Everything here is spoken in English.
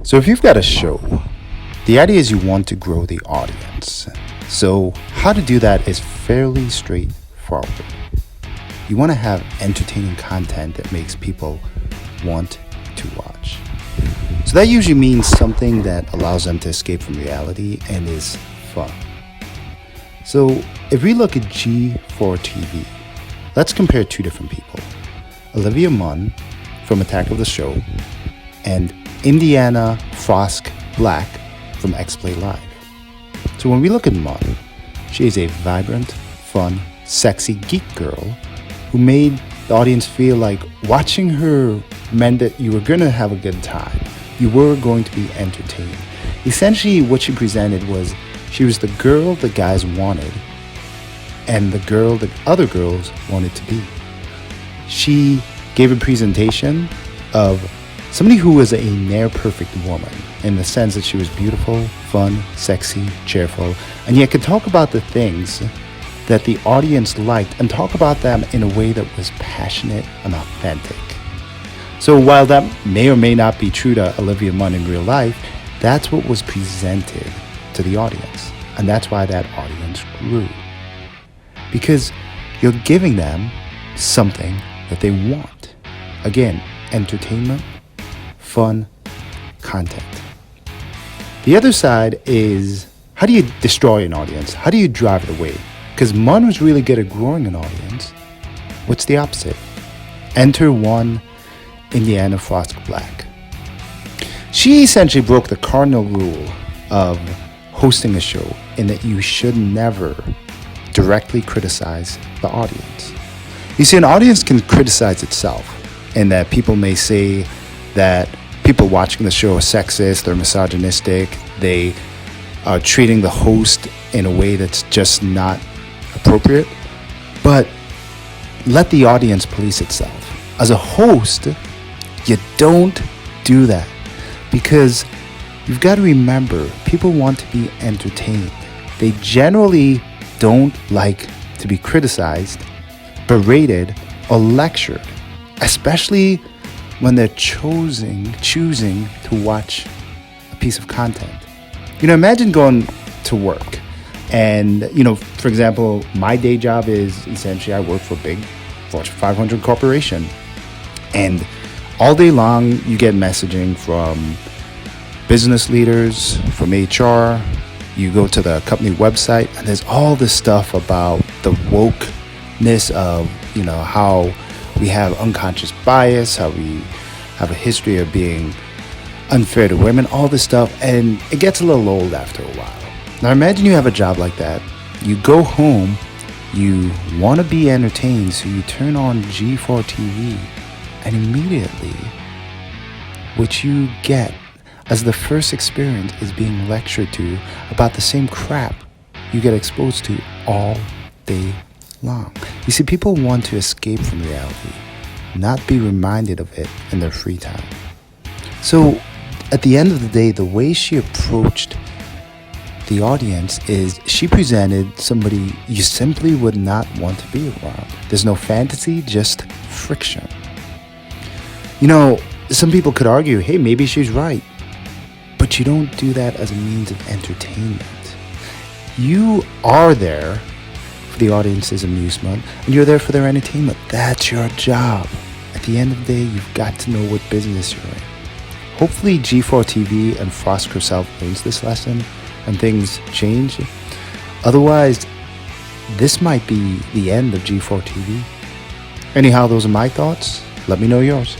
So if you've got a show, the idea is you want to grow the audience. So how to do that is fairly straightforward. You want to have entertaining content that makes people want to watch. So that usually means something that allows them to escape from reality and is fun. So if we look at G4 TV, let's compare two different people. Olivia Munn from Attack of the Show and Indiana Frosk Black from X-Play Live. So when we look at Munn, she is a vibrant, fun, sexy geek girl who made the audience feel like watching her meant that you were going to have a good time. You were going to be entertained. Essentially, what she presented was she was the girl the guys wanted and the girl that other girls wanted to be. She gave a presentation of somebody who was a near-perfect woman in the sense that she was beautiful, fun, sexy, cheerful, and yet could talk about the things that the audience liked and talk about them in a way that was passionate and authentic. So while that may or may not be true to Olivia Munn in real life, that's what was presented to the audience. And that's why that audience grew. Because you're giving them something that they want. Again, entertainment, fun, content. The other side is, how do you destroy an audience? How do you drive it away? Because Munn was really good at growing an audience. What's the opposite? Enter one Indiana Frosk Black. She essentially broke the cardinal rule of hosting a show in that you should never directly criticize the audience. You see, an audience can criticize itself in that people may say that people watching the show are sexist or misogynistic. They are treating the host in a way that's just not appropriate. But let the audience police itself. As a host, you don't do that because you've got to remember people want to be entertained. They generally don't like to be criticized, berated, or lectured, especially when they're choosing to watch a piece of content. Imagine going to work and, for example, my day job is essentially I work for a big Fortune 500 corporation. And all day long, you get messaging from business leaders, from HR. You go to the company website, and there's all this stuff about the wokeness of, how we have unconscious bias, how we have a history of being unfair to women, all this stuff, and it gets a little old after a while. Now imagine you have a job like that. You go home, you want to be entertained, so you turn on G4 TV, and immediately what you get as the first experience is being lectured to about the same crap you get exposed to all day long. You see, people want to escape from reality, not be reminded of it in their free time. So at the end of the day, the way she approached the audience is she presented somebody you simply would not want to be around. There's no fantasy, just friction. Some people could argue, hey, maybe she's right. But you don't do that as a means of entertainment. You are there for the audience's amusement, and you're there for their entertainment. That's your job. At the end of the day, you've got to know what business you're in. Hopefully G4 TV and Frosk herself learns this lesson and things change. Otherwise, this might be the end of G4 TV. Anyhow, those are my thoughts. Let me know yours.